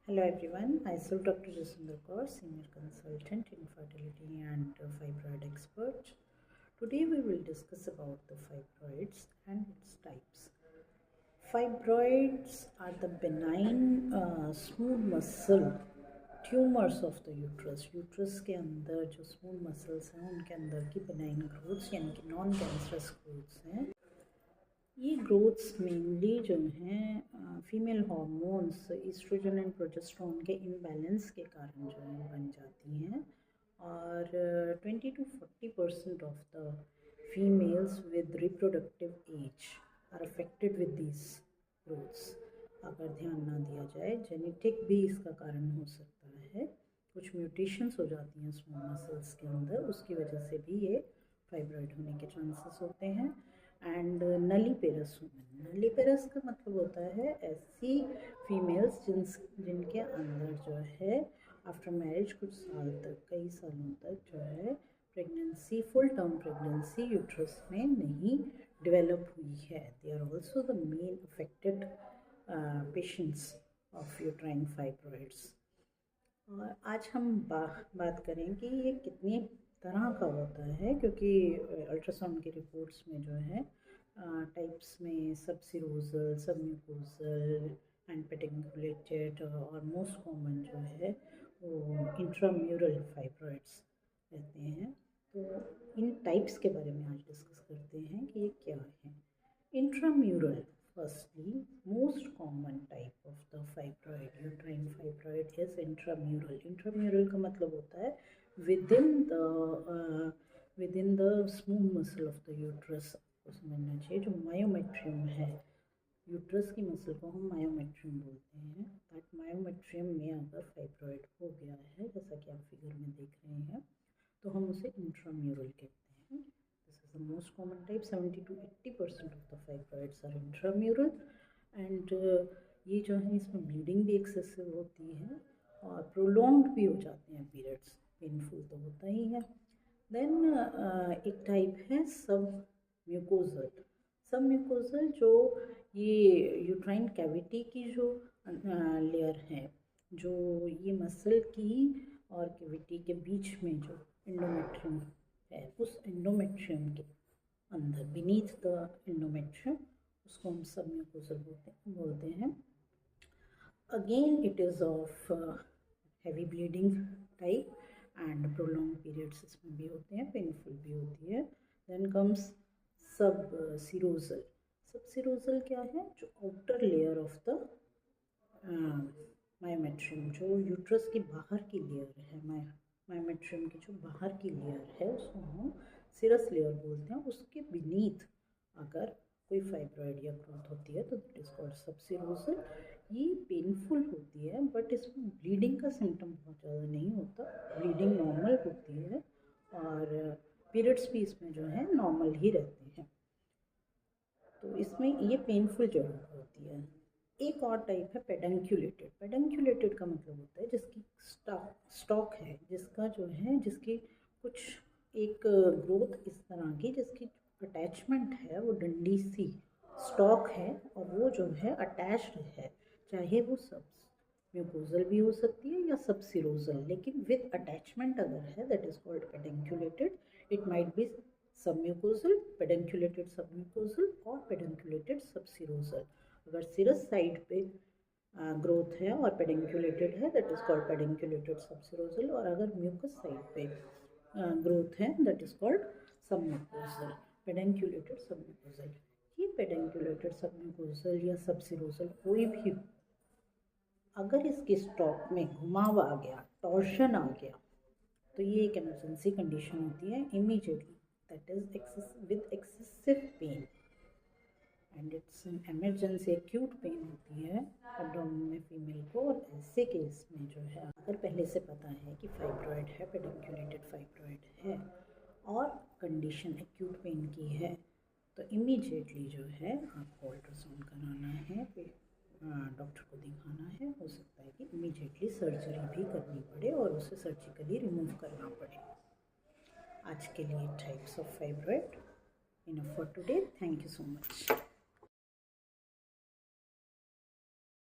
Hello everyone, myself Dr. Jaswinder Kaur, Senior Consultant in Fertility and Fibroid Expert. Today we will discuss about the fibroids and its types. Fibroids are the benign smooth muscle tumours of the uterus. Uterus के अंदर जो smooth muscles हैं उनके अंदर की benign growths यानी कि non cancerous growths हैं। ये ग्रोथ्स मेनली जो हैं female hormones oestrogen and progesterone के इम्बैलेंस के कारण जो है बन जाती हैं और 20 to 40% of the females with reproductive age are affected with these growths. अगर ध्यान ना दिया जाए, जेनेटिक भी इसका कारण हो सकता है। कुछ म्यूटेशंस हो जाती हैं स्मॉल मसल्स के अंदर, उसकी वजह से भी ये फाइब्रॉइड होने के चांसेस होते हैं। एंड नलीपेरस वुमेन, नलीपेरस का मतलब होता है ऐसी फीमेल्स जिनके अंदर जो है आफ्टर मैरिज कुछ साल तक, कई सालों तक जो है pregnancy, full term pregnancy uterus में नहीं डेवलप हुई है। They are also the main affected patients of uterine fibroids. और आज हम बात करें कि ये कितनी तरह का होता है, क्योंकि अल्ट्रासाउंड की रिपोर्ट्स में जो है टाइप्स में सबसिरोजल, सबम्यूकोजल एंड पेडिकुलेटेड और मोस्ट कॉमन जो है वो इंट्राम्यूरल फाइब्रॉइड्स रहते हैं। तो इन टाइप्स के बारे में आज डिस्कस करते हैं कि ये क्या है। Intramural, firstly, most common type of the fibroid, uterine fibroid is intramural. Intramural का मतलब होता है within the smooth muscle of the uterus। समझना चाहिए जो मायोमेट्रियम है, यूट्रस की मसल को हम मायोमेट्रियम बोलते हैं। दैट मायोमेट्रियम में अगर फाइब्रॉइड हो गया है, जैसा कि आप फिगर में देख रहे हैं, तो हम उसे इंट्राम्यूरल कहते हैं। The most common type, 70 to 80% of the fibroids are intramural and ये जो है इसमें ब्लीडिंग भी एक्सेसिव होती है और प्रोलॉन्ग्ड भी हो जाते हैं पीरियड्स, पेनफुल तो होता ही है। देन एक टाइप है सब म्यूकोजल। सब म्यूकोजल जो ये यूट्राइन कैविटी की जो लेयर है, जो ये मसल की और कैविटी के बीच में जो एंडोमेट्रियम है, उस एंडोमेट्रियम के अंदर बीनीथ द एंडोमेट्रियम, उसको हम सब म्यूकोजल बोलते हैं। Again it is of heavy bleeding type and prolong periods इसमें भी होते हैं, पेनफुल भी होती है। देन कम्स सब सिरोजल। सब सिरोजल क्या है? जो outer layer of the myometrium, जो यूट्रस की बाहर की लेयर है, मायोमेट्रियम की जो बाहर की लेयर है उसको हम सिरस लेयर बोलते हैं। उसके बीनीथ अगर कोई फाइब्रॉइड या ग्रोथ होती है तो दैट इज कॉल्ड सबसिरोजल। ये पेनफुल होती है बट इसमें ब्लीडिंग का सिम्टम बहुत ज़्यादा नहीं होता, ब्लीडिंग नॉर्मल होती है और पीरियड्स भी इसमें जो है नॉर्मल ही रहते हैं। तो इसमें ये पेनफुल जरूर होती है। एक और टाइप है पेडंक्यूलेटेड। पेडंक्यूलेटेड का मतलब होता है जिसकी स्टॉक है, जिसका जो है जिसकी कुछ एक ग्रोथ इस तरह की जिसकी अटैचमेंट है वो डंडी सी स्टॉक है और वो जो है अटैच्ड है, चाहे वो सब म्यूकोजल भी हो सकती है या सब सिरोजल, लेकिन विद अटैचमेंट अगर है that is called pedunculated. It might be submucosal, pedunculated submucosal और पेडंक्यूलेटेड सबसिरोजल। अगर सिरस साइड पे ग्रोथ है और पेडंक्यूलेटेड है that is called pedunculated subserosal, और अगर म्यूकस साइड पे ग्रोथ है that is called submucosal, pedunculated submucosal. ये पेडंक्यूलेटेड सबम्यूकोजल या सबसिरोजल कोई भी हो, अगर इसके स्टॉक में घुमाव आ गया, टॉर्शन आ गया, तो ये एक इमरजेंसी कंडीशन होती है immediately, that is with excessive pain and it's an emergency, acute pain होती है एब्डोमेन में फीमेल को। और ऐसे केस में जो है अगर पहले से पता है कि फाइब्रॉइड है, पेडिकुलेटेड फाइब्रॉइड है और कंडीशन एक्यूट पेन की है, तो इमीडिएटली जो है आपको अल्ट्रासाउंड कराना है, डॉक्टर को दिखाना है। हो सकता है कि इमीडिएटली सर्जरी भी करनी पड़े और उसे सर्जिकली रिमूव करना पड़े। आज के लिए types of fibroid enough for today. Thank you so much.